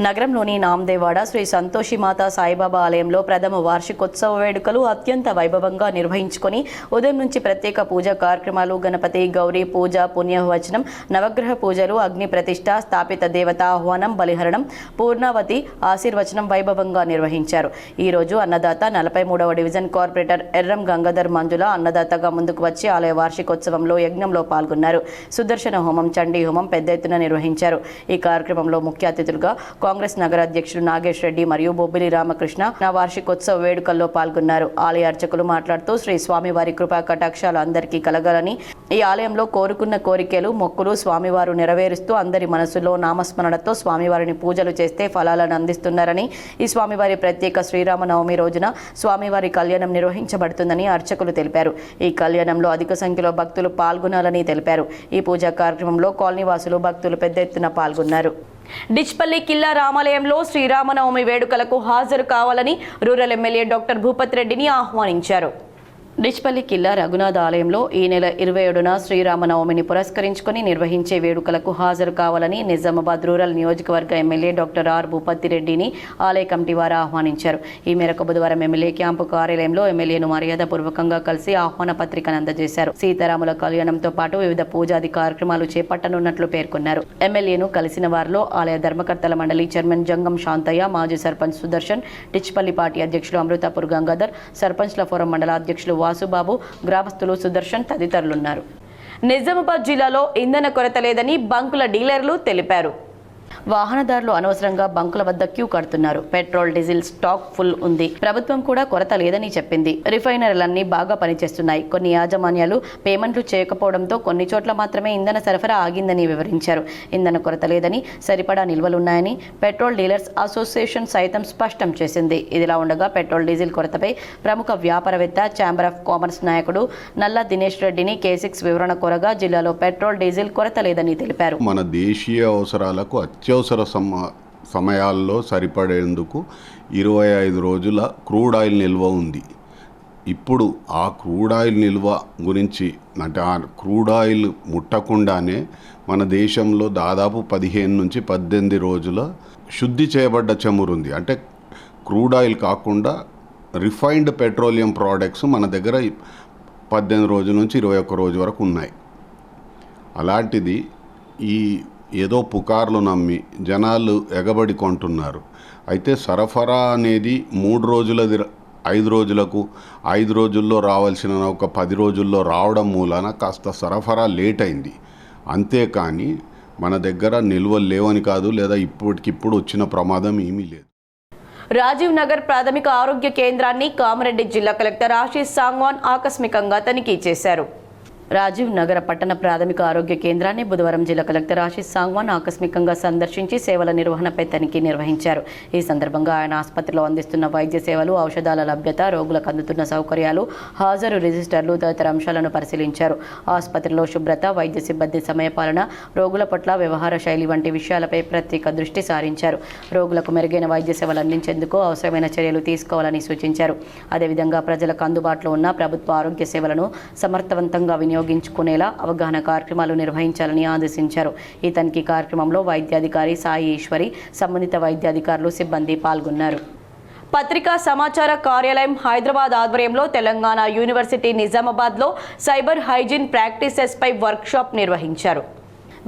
నగరంలోని నామ్దేవాడ శ్రీ సంతోషిమాత సాయిబాబా ఆలయంలో ప్రథమ వార్షికోత్సవ వేడుకలు అత్యంత వైభవంగా నిర్వహించుకొని ఉదయం నుంచి ప్రత్యేక పూజా కార్యక్రమాలు, గణపతి, గౌరీ పూజ, పుణ్యవచనం, నవగ్రహ పూజలు, అగ్ని ప్రతిష్ఠ, స్థాపిత దేవత ఆహ్వానం, బలిహరణం, పూర్ణావతి ఆశీర్వచనం వైభవంగా నిర్వహించారు. ఈ రోజు అన్నదాత 43వ డివిజన్ కార్పొరేటర్ ఎర్రం గంగాధర్ మంజుల అన్నదాతగా ముందుకు వచ్చి ఆలయ వార్షికోత్సవంలో యజ్ఞంలో పాల్గొన్నారు. సుదర్శన హోమం, చండీ హోమం పెద్ద ఎత్తున నిర్వహించారు. ఈ కార్యక్రమంలో ముఖ్య అతిథులుగా కాంగ్రెస్ నగర అధ్యక్షుడు నాగేష్ రెడ్డి మరియు బొబ్బిలి రామకృష్ణ నా వార్షికోత్సవ వేడుకల్లో పాల్గొన్నారు. ఆలయ అర్చకులు మాట్లాడుతూ శ్రీ స్వామివారి కృపా కటాక్షాలు అందరికీ కలగాలని, ఈ ఆలయంలో కోరుకున్న కోరికలు మొక్కులు స్వామివారు నెరవేరుస్తూ అందరి మనసులో నామస్మరణతో స్వామివారిని పూజలు చేస్తే ఫలాలను అందిస్తున్నారని, ఈ స్వామివారి ప్రత్యేక శ్రీరామనవమి రోజున స్వామివారి కళ్యాణం నిర్వహించబడుతుందని అర్చకులు తెలిపారు. ఈ కళ్యాణంలో అధిక సంఖ్యలో భక్తులు పాల్గొనాలని తెలిపారు. ఈ పూజా కార్యక్రమంలో కాలనీవాసులు భక్తులు పెద్ద ఎత్తున పాల్గొన్నారు. డిచ్పల్లి కిల్లా రామాలయంలో శ్రీరామనవమి వేడుకలకు హాజరు కావాలని రూరల్ ఎమ్మెల్యే డాక్టర్ భూపత్ రెడ్డిని ఆహ్వానించారు. డిచ్పల్లి కిల్లా రఘునాథ ఆలయంలో ఈ నెల 27న శ్రీరామనవమిని పురస్కరించుకుని నిర్వహించే వేడుకలకు హాజరు కావాలని నిజామాబాద్ రూరల్ నియోజకవర్గ ఎమ్మెల్యే డాక్టర్ ఆర్ భూపతి రెడ్డిని ఆలయ కమిటీ వారు ఆహ్వానించారు. ఈ మేరకు బుధవారం ఎమ్మెల్యే క్యాంపు కార్యాలయంలో ఎమ్మెల్యేను మర్యాదపూర్వకంగా కలిసి ఆహ్వాన పత్రికను అందజేశారు. సీతారాముల కళ్యాణంతో పాటు వివిధ పూజాది కార్యక్రమాలు చేపట్టనున్నట్లు పేర్కొన్నారు. ఎమ్మెల్యేను కలిసిన వారిలో ఆలయ ధర్మకర్తల మండలి చైర్మన్ జంగం శాంతయ్య, మాజీ సర్పంచ్ సుదర్శన్, డిచ్పల్లి పార్టీ అధ్యక్షులు అమృతాపూర్ గంగాధర్, సర్పంచ్ల ఫోరం మండల అధ్యక్షులు వాసుబాబు, గ్రామస్తులు సుదర్శన్ తదితరులున్నారు. నిజామాబాద్ జిల్లాలో ఇంధన కొరత లేదని బంకుల డీలర్లు తెలిపారు. వాహనదారులు అనవసరంగా బంకుల వద్ద క్యూ కడుతున్నారు. పెట్రోల్, డీజిల్ స్టాక్ ఫుల్ ఉంది. ప్రభుత్వం కూడా కొరత లేదని చెప్పింది. రిఫైనరీలన్నీ బాగా పనిచేస్తున్నాయి. కొన్ని యాజమాన్యాలు పేమెంట్లు చేయకపోవడంతో కొన్ని చోట్ల మాత్రమే ఇంధన సరఫరా ఆగిందని వివరించారు. ఇంధన కొరత లేదని, సరిపడా నిల్వలున్నాయని పెట్రోల్ డీలర్స్ అసోసియేషన్ సైతం స్పష్టం చేసింది. ఇదిలా ఉండగా పెట్రోల్, డీజిల్ కొరతపై ప్రముఖ వ్యాపారవేత్త, ఛాంబర్ ఆఫ్ కామర్స్ నాయకుడు నల్లా దినేష్ రెడ్డిని K6 వివరణ కోరగా జిల్లాలో పెట్రోల్, డీజిల్ కొరత లేదని తెలిపారు. మన దేశీయ అవసరాలకు అత్యవసర సమయాల్లో సరిపడేందుకు 25 రోజుల క్రూడ్ ఆయిల్ నిల్వ ఉంది. ఇప్పుడు ఆ క్రూడ్ ఆయిల్ నిల్వ గురించి, అంటే ఆ క్రూడ్ ఆయిల్ ముట్టకుండానే మన దేశంలో దాదాపు 15 నుంచి 18 రోజుల శుద్ధి చేయబడ్డ చమురు ఉంది. అంటే క్రూడ్ ఆయిల్ కాకుండా రిఫైన్డ్ పెట్రోలియం ప్రోడక్ట్స్ మన దగ్గర 18 రోజుల నుంచి 21 రోజు వరకు ఉన్నాయి. అలాంటిది ఈ ఏదో పుకార్లు నమ్మి జనాలు ఎగబడి కొంటున్నారు. అయితే సరఫరా అనేది 3 రోజులది 5 రోజులకు, 5 రోజుల్లో రావాల్సిన ఒక 10 రోజుల్లో రావడం మూలాన కాస్త సరఫరా లేట్ అయింది. అంతేకాని మన దగ్గర నిల్వలు లేవని కాదు, లేదా ఇప్పటికిప్పుడు వచ్చిన ప్రమాదం ఏమీ లేదు. రాజీవ్ నగర్ ప్రాథమిక ఆరోగ్య కేంద్రాన్ని కామారెడ్డి జిల్లా కలెక్టర్ ఆశీష్ సాంగ్వాన్ ఆకస్మికంగా తనిఖీ చేశారు. రాజీవ్ నగర పట్టణ ప్రాథమిక ఆరోగ్య కేంద్రాన్ని బుధవారం జిల్లా కలెక్టర్ ఆశీష్ సాంగ్వాన్ ఆకస్మికంగా సందర్శించి సేవల నిర్వహణపై తనిఖీ నిర్వహించారు. ఈ సందర్భంగా ఆయన ఆసుపత్రిలో అందిస్తున్న వైద్య సేవలు, ఔషధాల లభ్యత, రోగులకు అందుతున్న సౌకర్యాలు, హాజరు రిజిస్టర్లు తదితర అంశాలను పరిశీలించారు. ఆసుపత్రిలో శుభ్రత, వైద్య సిబ్బంది సమయపాలన, రోగుల పట్ల వ్యవహార శైలి వంటి విషయాలపై ప్రత్యేక దృష్టి సారించారు. రోగులకు మెరుగైన వైద్య సేవలు అందించేందుకు అవసరమైన చర్యలు తీసుకోవాలని సూచించారు. అదేవిధంగా ప్రజలకు అందుబాటులో ఉన్న ప్రభుత్వ ఆరోగ్య సేవలను సమర్థవంతంగా వినియోగించుకునేలా అవగాహన కార్యక్రమాలు నిర్వహించాలని ఆదేశించారు. ఈ తనిఖీ కార్యక్రమంలో వైద్యాధికారి సాయి ఈశ్వరి, సంబంధిత వైద్యాధికారులు, సిబ్బంది పాల్గొన్నారు. పత్రికా సమాచార కార్యాలయం హైదరాబాద్ ఆధ్వర్యంలో తెలంగాణ యూనివర్సిటీ నిజామాబాద్లో సైబర్ హైజీన్ ప్రాక్టీసెస్పై వర్క్షాప్ నిర్వహించారు.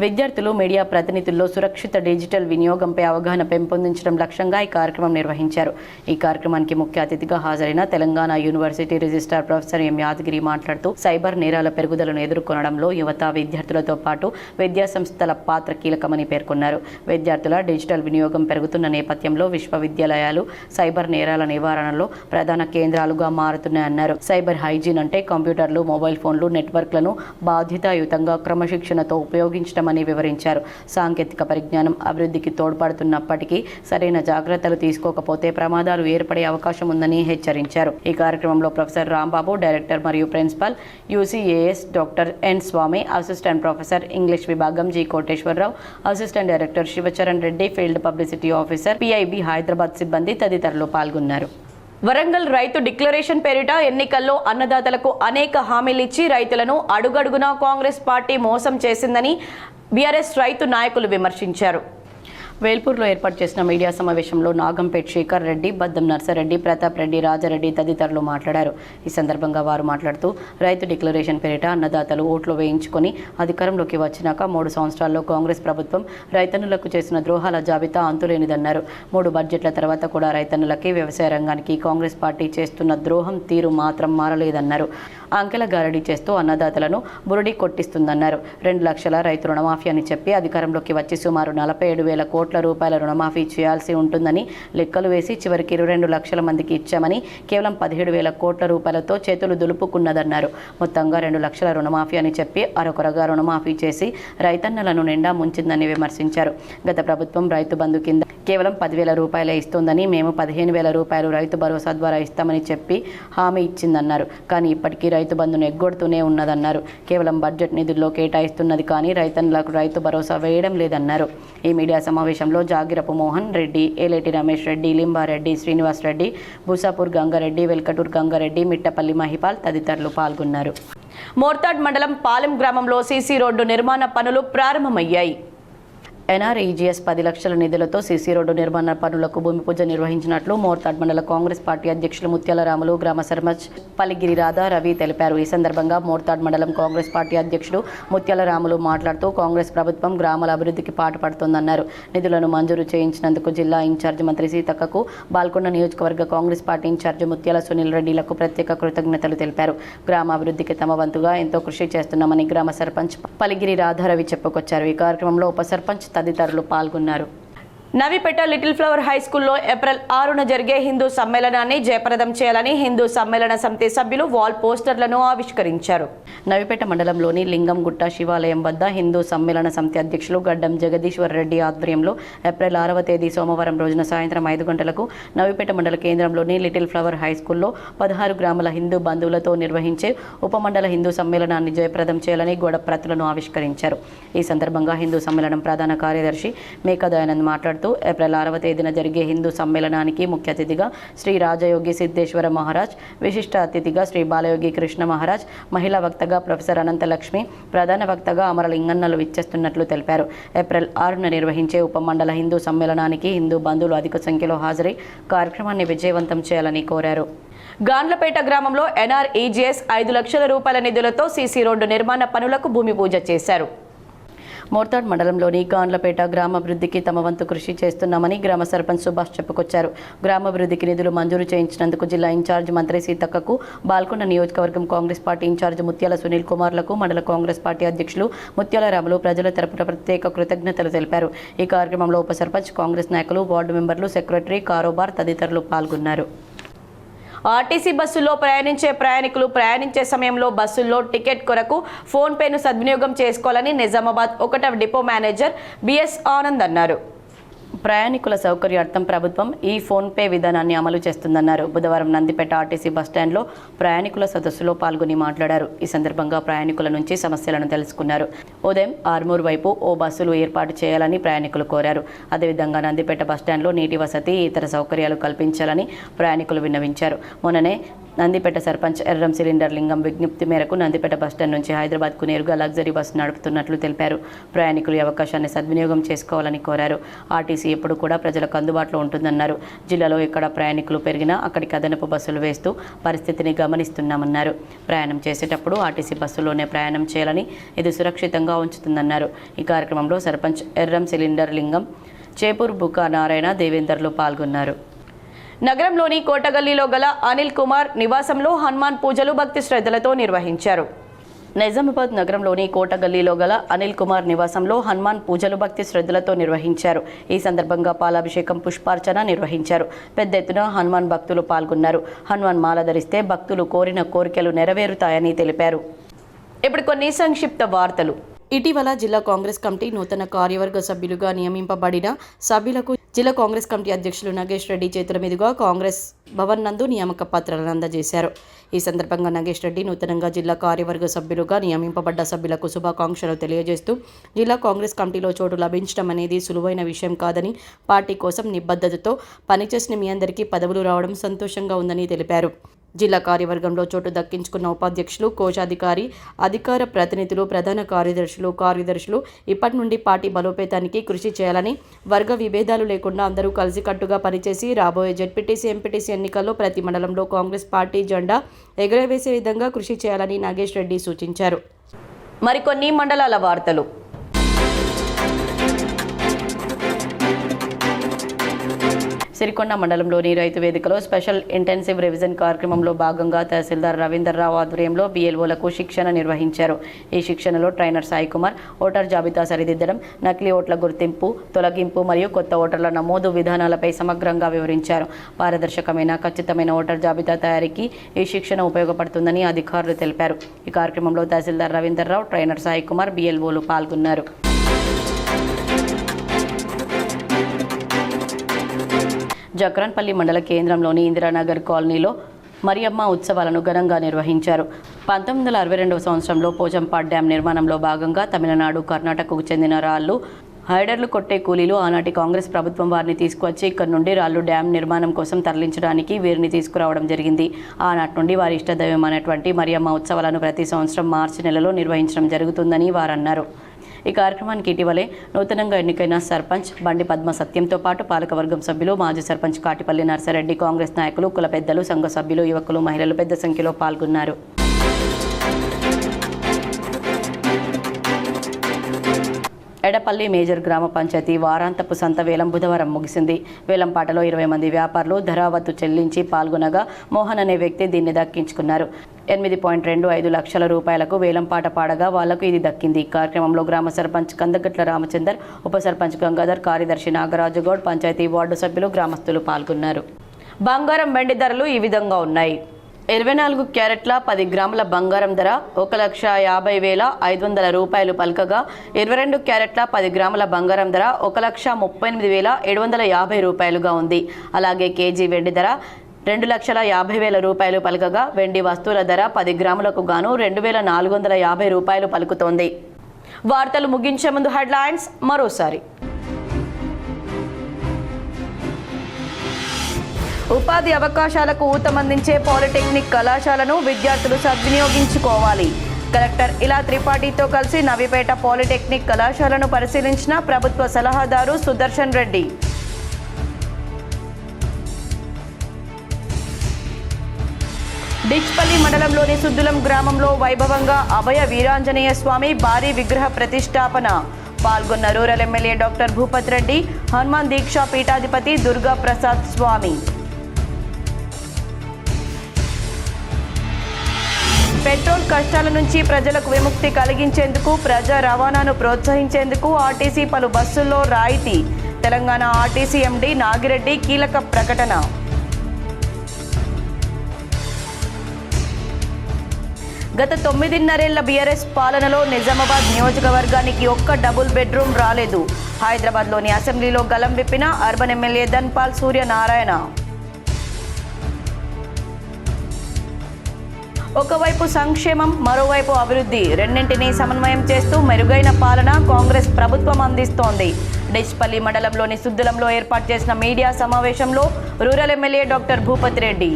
విద్యార్థులు, మీడియా ప్రతినిధుల్లో సురక్షిత డిజిటల్ వినియోగంపై అవగాహన పెంపొందించడం లక్ష్యంగా ఈ కార్యక్రమం నిర్వహించారు. ఈ కార్యక్రమానికి ముఖ్య అతిథిగా హాజరైన తెలంగాణ యూనివర్సిటీ రిజిస్ట్రార్ ప్రొఫెసర్ ఎం యాదగిరి మాట్లాడుతూ సైబర్ నేరాల పెరుగుదలను ఎదుర్కొనడంలో యువత, విద్యార్థులతో పాటు విద్యాసంస్థల పాత్ర కీలకమని పేర్కొన్నారు. విద్యార్థుల డిజిటల్ వినియోగం పెరుగుతున్న నేపథ్యంలో విశ్వవిద్యాలయాలు సైబర్ నేరాల నివారణలో ప్రధాన కేంద్రాలుగా మారుతున్నాయన్నారు. సైబర్ హైజీన్ అంటే కంప్యూటర్లు, మొబైల్ ఫోన్లు, నెట్వర్క్లను బాధ్యతాయుతంగా క్రమశిక్షణతో ఉపయోగించడం అని వివరించారు. సాంకేతిక పరిజ్ఞానం అభివృద్ధికి తోడ్పడుతున్నప్పటికీ సరైన జాగ్రత్తలు తీసుకోకపోతే ప్రమాదాలు ఏర్పడే అవకాశం ఉందని హెచ్చరించారు. ఈ కార్యక్రమంలో ప్రొఫెసర్ రాంబాబు, డైరెక్టర్ మరియు ప్రిన్సిపల్ UCAS డాక్టర్ ఎన్ స్వామి, అసిస్టెంట్ ప్రొఫెసర్ ఇంగ్లీష్ విభాగం G Koteswararao, assistant director Shivacharan Reddy, field publicity officer PIB Hyderabad సిబ్బంది తదితరులు పాల్గొన్నారు. వరంగల్ రైతు డిక్లరేషన్ పేరిట ఎన్నికల్లో అన్నదాతలకు అనేక హామీలిచ్చి రైతులను అడుగడుగునా కాంగ్రెస్ పార్టీ మోసం చేసిందని బీఆర్ఎస్ రైతు నాయకులు విమర్శించారు. వేల్పూర్లో ఏర్పాటు చేసిన మీడియా సమావేశంలో నాగంపేట్ శేఖర్ రెడ్డి, బద్దం నర్సారెడ్డి, ప్రతాప్ రెడ్డి, రాజారెడ్డి తదితరులు మాట్లాడారు. ఈ సందర్భంగా వారు మాట్లాడుతూ రైతు డిక్లరేషన్ పేరిట అన్నదాతలు ఓట్లు వేయించుకొని అధికారంలోకి వచ్చినాక 3 సంవత్సరాల్లో కాంగ్రెస్ ప్రభుత్వం రైతన్నులకు చేసిన ద్రోహాల జాబితా అంతులేనిదన్నారు. 3 బడ్జెట్ల తర్వాత కూడా రైతన్నులకి, వ్యవసాయ రంగానికి కాంగ్రెస్ పార్టీ చేస్తున్న ద్రోహం తీరు మాత్రం మారలేదన్నారు. అంకెల గారడీ చేస్తూ అన్నదాతలను బురుడి కొట్టిస్తుందన్నారు. 2 లక్షల రైతు రుణమాఫీ అని చెప్పి అధికారంలోకి వచ్చి సుమారు 47,000 కోట్ల కోట్ల రూపాయల రుణమాఫీ చేయాల్సి ఉంటుందని లెక్కలు వేసి చివరికి 22 లక్షల మందికి ఇచ్చామని కేవలం 17,000 కోట్ల రూపాయలతో చేతులు దులుపుకున్నదన్నారు. మొత్తంగా 2 లక్షల రుణమాఫీ అని చెప్పి అరకొరగా రుణమాఫీ చేసి రైతన్నలను నిండా ముంచిందని విమర్శించారు. గత ప్రభుత్వం రైతు బంధు కింద కేవలం 10,000 రూపాయలే ఇస్తోందని, మేము 15,000 రూపాయలు రైతు భరోసా ద్వారా ఇస్తామని చెప్పి హామీ ఇచ్చిందన్నారు. కానీ ఇప్పటికీ రైతు బంధును ఎగ్గొడుతూనే ఉన్నదన్నారు. కేవలం బడ్జెట్ నిధుల్లో కేటాయిస్తున్నది కానీ రైతన్నులకు రైతు భరోసా వేయడం లేదన్నారు. ఈ మీడియా సమావేశంలో జాగిరపు మోహన్ రెడ్డి, ఏలేటి రమేష్ రెడ్డి, లింబారెడ్డి, శ్రీనివాస్ రెడ్డి, బూసాపూర్ గంగారెడ్డి, వెల్కటూర్ గంగారెడ్డి, మిట్టపల్లి మహిపాల్ తదితరులు పాల్గొన్నారు. మోర్తాడ్ మండలం పాలెం గ్రామంలో సీసీ రోడ్డు నిర్మాణ పనులు ప్రారంభమయ్యాయి. ఎన్ఆర్ఈజీఎస్ 10 లక్షల నిధులతో సీసీ రోడ్డు నిర్మాణ పనులకు భూమి పూజ నిర్వహించినట్లు మోర్తాడ్ మండల కాంగ్రెస్ పార్టీ అధ్యక్షులు ముత్యాల రాములు, గ్రామ సర్పంచ్ పల్లిగిరి రాధా రవి తెలిపారు. ఈ సందర్భంగా మోర్తాడ్ మండలం కాంగ్రెస్ పార్టీ అధ్యక్షుడు ముత్యాల రాములు మాట్లాడుతూ కాంగ్రెస్ ప్రభుత్వం గ్రామాల అభివృద్ధికి పాటుపడుతోందన్నారు. నిధులను మంజూరు చేయించినందుకు జిల్లా ఇన్ఛార్జి మంత్రి సీతక్కకు, బాల్కొండ నియోజకవర్గ కాంగ్రెస్ పార్టీ ఇన్ఛార్జి ముత్యాల సునీల్ రెడ్డిలకు ప్రత్యేక కృతజ్ఞతలు తెలిపారు. గ్రామ అభివృద్ధికి తమ వంతుగా ఎంతో కృషి చేస్తున్నామని గ్రామ సర్పంచ్ పల్లిగిరి రాధా రవి చెప్పుకొచ్చారు. ఈ కార్యక్రమంలో ఉప సర్పంచ్ తదితరులు పాల్గొన్నారు. నవీపేట లిటిల్ ఫ్లవర్ హై స్కూల్లో ఏప్రిల్ 6న జరిగే హిందూ సమ్మేళనాన్ని జయప్రదం చేయాలని హిందూ సమ్మేళన సమితి సభ్యులు వాల్ పోస్టర్లను ఆవిష్కరించారు. నవీపేట మండలంలోని లింగంగుట్ట శివాలయం వద్ద హిందూ సమ్మేళన సమితి అధ్యక్షులు గడ్డం జగదీశ్వర్ రెడ్డి ఆధ్వర్యంలో ఏప్రిల్ 6వ తేదీ సోమవారం రోజున సాయంత్రం 5 గంటలకు నవీపేట మండల కేంద్రంలోని లిటిల్ ఫ్లవర్ హై స్కూల్లో 16 గ్రామాల హిందూ బంధువులతో నిర్వహించే ఉపమండల హిందూ సమ్మేళనాన్ని జయప్రదం చేయాలని గోడ ప్రతులను ఆవిష్కరించారు. ఈ సందర్భంగా హిందూ సమ్మేళనం ప్రధాన కార్యదర్శి మేకా దయానంద్ మాట్లాడుతూ ఏప్రిల్ 6వ తేదీన జరిగే హిందూ సమ్మేళనానికి ముఖ్య అతిథిగా శ్రీ రాజయోగి సిద్ధేశ్వర మహారాజ్, విశిష్ట అతిథిగా శ్రీ బాలయోగి కృష్ణ మహారాజ్, మహిళా వక్తగా ప్రొఫెసర్ అనంతలక్ష్మి, ప్రధాన వక్తగా అమరలింగన్నలు ఇచ్చేస్తున్నట్లు తెలిపారు. ఏప్రిల్ 6న నిర్వహించే ఉపమండల హిందూ సమ్మేళనానికి హిందూ బంధువులు అధిక సంఖ్యలో హాజరై కార్యక్రమాన్ని విజయవంతం చేయాలని కోరారు. గాండ్లపేట గ్రామంలో ఎన్ఆర్ఈజీఎస్ 5 లక్షల రూపాయల నిధులతో సీసీ రోడ్డు నిర్మాణ పనులకు భూమి పూజ చేశారు. మోర్తాడ్ మండలంలోని గాండ్లపేట గ్రామాభివృద్ధికి తమ వంతు కృషి చేస్తున్నామని గ్రామ సర్పంచ్ సుభాష్ చెప్పుకొచ్చారు. గ్రామాభివృద్ధికి నిధులు మంజూరు చేయించినందుకు జిల్లా ఇన్ఛార్జ్ మంత్రి సీతక్కకు, బాల్కొండ నియోజకవర్గం కాంగ్రెస్ పార్టీ ఇన్ఛార్జ్ ముత్యాల సునీల్ కుమార్లకు మండల కాంగ్రెస్ పార్టీ అధ్యక్షులు ముత్యాల రాములు ప్రజల తరపున ప్రత్యేక కృతజ్ఞతలు తెలిపారు. ఈ కార్యక్రమంలో ఉప సర్పంచ్, కాంగ్రెస్ నాయకులు, వార్డు మెంబర్లు, సెక్రటరీ, కారోబార్ తదితరులు పాల్గొన్నారు. ఆర్టీసీ బస్సుల్లో ప్రయాణించే ప్రయాణికులు ప్రయాణించే సమయంలో బస్సుల్లో టికెట్ కొరకు ఫోన్పేను సద్వినియోగం చేసుకోవాలని నిజామాబాద్ 1వ డిపో మేనేజర్ బిఎస్ ఆనంద్ అన్నారు. ప్రయాణికుల సౌకర్యార్థం ప్రభుత్వం ఈ ఫోన్పే విధానాన్ని అమలు చేస్తుందన్నారు. బుధవారం నందిపేట ఆర్టీసీ బస్టాండ్లో ప్రయాణికుల సదస్సులో పాల్గొని మాట్లాడారు. ఈ సందర్భంగా ప్రయాణికుల నుంచి సమస్యలను తెలుసుకున్నారు. ఉదయం ఆర్మూర్ వైపు ఓ బస్సులు ఏర్పాటు చేయాలని ప్రయాణికులు కోరారు. అదేవిధంగా నందిపేట బస్టాండ్లో నీటి వసతి, ఇతర సౌకర్యాలు కల్పించాలని ప్రయాణికులు విన్నవించారు. మొన్ననే నందిపేట సర్పంచ్ ఎర్రం సిలిండర్ లింగం విజ్ఞప్తి మేరకు నందిపేట బస్టాండ్ నుంచి హైదరాబాద్కు నేరుగా లగ్జరీ బస్సు నడుపుతున్నట్లు తెలిపారు. ప్రయాణికులు ఈ అవకాశాన్ని సద్వినియోగం చేసుకోవాలని కోరారు. ఆర్టీసీ ఎప్పుడు కూడా ప్రజలకు అందుబాటులో ఉంటుందన్నారు. జిల్లాలో ఎక్కడ ప్రయాణికులు పెరిగినా అక్కడికి అదనపు బస్సులు వేస్తూ పరిస్థితిని గమనిస్తున్నామన్నారు. ప్రయాణం చేసేటప్పుడు ఆర్టీసీ బస్సులోనే ప్రయాణం చేయాలని, ఇది సురక్షితంగా ఉంచుతుందన్నారు. ఈ కార్యక్రమంలో సర్పంచ్ ఎర్రం సిలిండర్ లింగం, చేపూర్ బుకా నారాయణ, దేవేందర్లు పాల్గొన్నారు. నగరంలోని కోటగల్లీలో గల అనిల్ కుమార్ నివాసంలో హనుమాన్ పూజలు భక్తి శ్రద్ధలతో నిర్వహించారు. నిజామాబాద్ నగరంలోని కోటగల్లీలో గల అనిల్ కుమార్ నివాసంలో హనుమాన్ పూజలు భక్తి శ్రద్ధలతో నిర్వహించారు. ఈ సందర్భంగా పాలాభిషేకం, పుష్పార్చన నిర్వహించారు. పెద్ద ఎత్తున హనుమాన్ భక్తులు పాల్గొన్నారు. హనుమాన్ మాల ధరిస్తే భక్తులు కోరిన కోరికలు నెరవేరుతాయని తెలిపారు. ఇప్పుడు కొన్ని సంక్షిప్త వార్తలు. ఇటీవల జిల్లా కాంగ్రెస్ కమిటీ నూతన కార్యవర్గ సభ్యులుగా నియమింపబడిన సభ్యులకు జిల్లా కాంగ్రెస్ కమిటీ అధ్యక్షులు నగేష్ రెడ్డి చేతుల మీదుగా కాంగ్రెస్ భవన్ నందు నియామక పత్రాలను అందజేశారు. ఈ సందర్భంగా నగేష్ రెడ్డి నూతనంగా జిల్లా కార్యవర్గ సభ్యులుగా నియమింపబడ్డ సభ్యులకు శుభాకాంక్షలు తెలియజేస్తూ జిల్లా కాంగ్రెస్ కమిటీలో చోటు లభించడం అనేది సులువైన విషయం కాదని, పార్టీ కోసం నిబద్ధతతో పనిచేసిన మీ అందరికీ పదవులు రావడం సంతోషంగా ఉందని తెలిపారు. జిల్లా కార్యవర్గంలో చోటు దక్కించుకున్న ఉపాధ్యక్షులు, కోశాధికారి, అధికార ప్రతినిధులు, ప్రధాన కార్యదర్శులు ఇప్పటి నుండి పార్టీ బలోపేతానికి కృషి చేయాలని, వర్గ విభేదాలు లేకుండా అందరూ కలిసికట్టుగా పనిచేసి రాబోయే జెడ్పీటీసీ, ఎంపీటీసీ ఎన్నికల్లో ప్రతి మండలంలో కాంగ్రెస్ పార్టీ జెండా ఎగురవేసే విధంగా కృషి చేయాలని నాగేష్ రెడ్డి సూచించారు. మరికొన్ని మండలాల వార్తలు. సిరికొండ మండలంలోని రైతు వేదికలో స్పెషల్ ఇంటెన్సివ్ రివిజన్ కార్యక్రమంలో భాగంగా తహసీల్దార్ రవీందర్రావు ఆధ్వర్యంలో BLOలకు శిక్షణ నిర్వహించారు. ఈ శిక్షణలో ట్రైనర్ సాయి కుమార్ ఓటర్ జాబితా సరిదిద్దడం, నకిలీ ఓట్ల గుర్తింపు, తొలగింపు మరియు కొత్త ఓటర్ల నమోదు విధానాలపై సమగ్రంగా వివరించారు. పారదర్శకమైన, ఖచ్చితమైన ఓటర్ జాబితా తయారీకి ఈ శిక్షణ ఉపయోగపడుతుందని అధికారులు తెలిపారు. ఈ కార్యక్రమంలో తహసీల్దార్ రవీందర్రావు, ట్రైనర్ సాయి కుమార్, BLOలు పాల్గొన్నారు. జక్రాన్పల్లి మండల కేంద్రంలోని ఇందిరానగర్ కాలనీలో మరియమ్మ ఉత్సవాలను ఘనంగా నిర్వహించారు. 1962 సంవత్సరంలో పోచంపాడ్ డ్యాం నిర్మాణంలో భాగంగా తమిళనాడు, కర్ణాటకకు చెందిన రాళ్లు హైడర్లు కొట్టే కూలీలు ఆనాటి కాంగ్రెస్ ప్రభుత్వం వారిని తీసుకువచ్చి ఇక్కడ నుండి రాళ్లు డ్యాం నిర్మాణం కోసం తరలించడానికి వీరిని తీసుకురావడం జరిగింది. ఆనాటి నుండి వారి ఇష్టదైవం అనేటువంటి మరియమ్మ ఉత్సవాలను ప్రతి సంవత్సరం మార్చి నెలలో నిర్వహించడం జరుగుతుందని వారన్నారు. ఈ కార్యక్రమానికి ఇటీవలే నూతనంగా ఎన్నికైన సర్పంచ్ బండి పద్మ సత్యంతో పాటు పాలకవర్గం సభ్యులు, మాజీ సర్పంచ్ కాటిపల్లి నర్సారెడ్డి, కాంగ్రెస్ నాయకులు, కుల పెద్దలు, సంఘ సభ్యులు, యువకులు, మహిళలు పెద్ద సంఖ్యలో పాల్గొన్నారు. ఎడపల్లి మేజర్ గ్రామ పంచాయతీ వారాంతపు సంత వేలం బుధవారం ముగిసింది. వేలంపాటలో 20 మంది వ్యాపారులు ధరావత్తు చెల్లించి పాల్గొనగా మోహన్ అనే వ్యక్తి దీన్ని దక్కించుకున్నారు. 8.25 లక్షల రూపాయలకు వేలంపాట పాడగా వాళ్లకు ఇది దక్కింది. కార్యక్రమంలో గ్రామ సర్పంచ్ కందగట్ల రామచందర్, ఉప సర్పంచ్ గంగాధర్, కార్యదర్శి నాగరాజు గౌడ్, పంచాయతీ వార్డు సభ్యులు, గ్రామస్తులు పాల్గొన్నారు. బంగారం, వెండి ధరలు ఈ విధంగా ఉన్నాయి. 24 క్యారెట్ల 10 గ్రాముల బంగారం ధర 1,50,500 రూపాయలు పలకగా, 22 క్యారెట్ల 10 గ్రాముల బంగారం ధర 1,38,750 రూపాయలుగా ఉంది. అలాగే కేజీ వెండి ధర 2,50,000 రూపాయలు పలకగా, వెండి వస్తువుల ధర 10 గ్రాములకు గాను 2,450 రూపాయలు పలుకుతోంది. వార్తలు ముగించే ముందు హెడ్లైన్స్ మరోసారి. ఉపాధి అవకాశాలకు ఊతమందించే పాలిటెక్నిక్ కళాశాలను విద్యార్థులు సద్వినియోగించుకోవాలి. కలెక్టర్ ఇలా త్రిపాఠితో కలిసి నవీపేట పాలిటెక్నిక్ కళాశాలను పరిశీలించిన ప్రభుత్వ సలహాదారు సుదర్శన్ రెడ్డి. డిచ్పల్లి మండలంలోని సుద్దులం గ్రామంలో వైభవంగా అభయ వీరాంజనేయ స్వామి భారీ విగ్రహ ప్రతిష్టాపన. పాల్గొన్న rural MLA doctor Bhupath Reddy, Hanuman దీక్షా పీఠాధిపతి దుర్గా ప్రసాద్ స్వామి. పెట్రోల్ కష్టాల నుంచి ప్రజలకు విముక్తి కలిగించేందుకు, ప్రజా రవాణాను ప్రోత్సహించేందుకు ఆర్టీసీ పలు బస్సుల్లో రాయితీ. తెలంగాణ ఆర్టీసీ ఎండీ నాగిరెడ్డి కీలక ప్రకటన. గత 9.5 బీఆర్ఎస్ పాలనలో నిజామాబాద్ నియోజకవర్గానికి ఒక్క డబుల్ బెడ్రూమ్ రాలేదు. హైదరాబాద్లోని అసెంబ్లీలో గలం విప్పిన అర్బన్ ఎమ్మెల్యే ధన్పాల్ సూర్యనారాయణ. ఒకవైపు సంక్షేమం, మరోవైపు అభివృద్ధి, రెండింటినీ సమన్వయం చేస్తూ మెరుగైన పాలన కాంగ్రెస్ ప్రభుత్వం అందిస్తోంది. డిచ్పల్లి మండలంలోని సుద్దులంలో ఏర్పాటు చేసిన మీడియా సమావేశంలో rural MLA doctor Bhupath Reddy.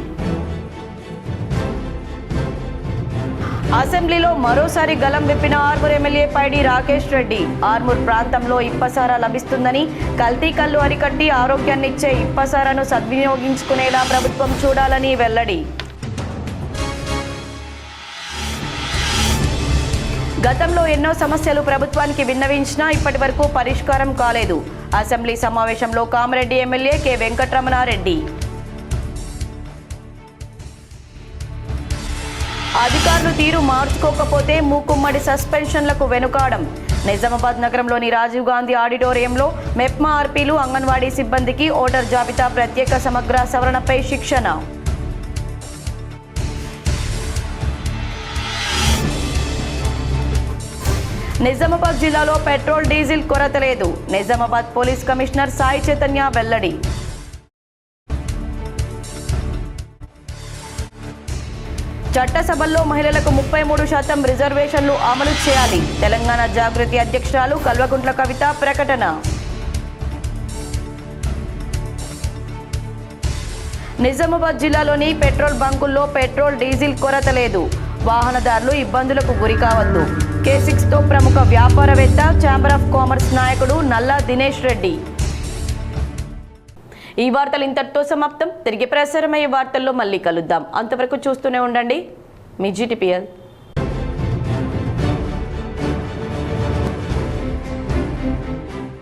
అసెంబ్లీలో మరోసారి గలం విప్పిన ఆర్మూర్ ఎమ్మెల్యే పైడి రాకేష్ రెడ్డి. ఆర్మూర్ ప్రాంతంలో ఇప్పసారా లభిస్తుందని, కల్తీ కల్లు అరికట్టి ఆరోగ్యాన్నిచ్చే ఇప్పసారాను సద్వినియోగించుకునేలా ప్రభుత్వం చూడాలని వెల్లడి. గతంలో ఎన్నో సమస్యలు ప్రభుత్వానికి విన్నవించినా ఇప్పటి వరకు పరిష్కారం కాలేదు. అసెంబ్లీ సమావేశంలో కామారెడ్డి ఎమ్మెల్యే కె వెంకటరమణారెడ్డి. అధికారులు తీరు మార్చుకోకపోతే మూకుమ్మడి సస్పెన్షన్లకు వెనుకాడం. నిజామాబాద్ నగరంలోని రాజీవ్ గాంధీ ఆడిటోరియంలో మెప్మా ఆర్పీలు, అంగన్వాడీ సిబ్బందికి ఓటర్ జాబితా ప్రత్యేక సమగ్ర సవరణపై శిక్షణ. నిజామాబాద్ జిల్లాలో పెట్రోల్, డీజిల్ కొరత లేదు. నిజామాబాద్ పోలీస్ కమిషనర్ సాయి చైతన్య వెల్లడి. చట్టసభల్లో మహిళలకు 33% రిజర్వేషన్లు అమలు చేయాలి. తెలంగాణ జాగృతి అధ్యక్షురాలు కల్వకుంట్ల కవిత ప్రకటన. నిజామాబాద్ జిల్లాలోని పెట్రోల్ బంకుల్లో పెట్రోల్, డీజిల్ కొరత లేదు. వాహనదారులు ఇబ్బందులకు గురి కావద్దు. K6తో ప్రముఖ వ్యాపారవేత్త, ఛాంబర్ ఆఫ్ కామర్స్ నాయకుడు నల్లా దినేష్ రెడ్డి. ఈ వార్తలు ఇంతటితో సమాప్తం. తిరిగి ప్రసారమయ్యే వార్తల్లో మళ్ళీ కలుద్దాం. అంతవరకు చూస్తూనే ఉండండి మీ GTPL.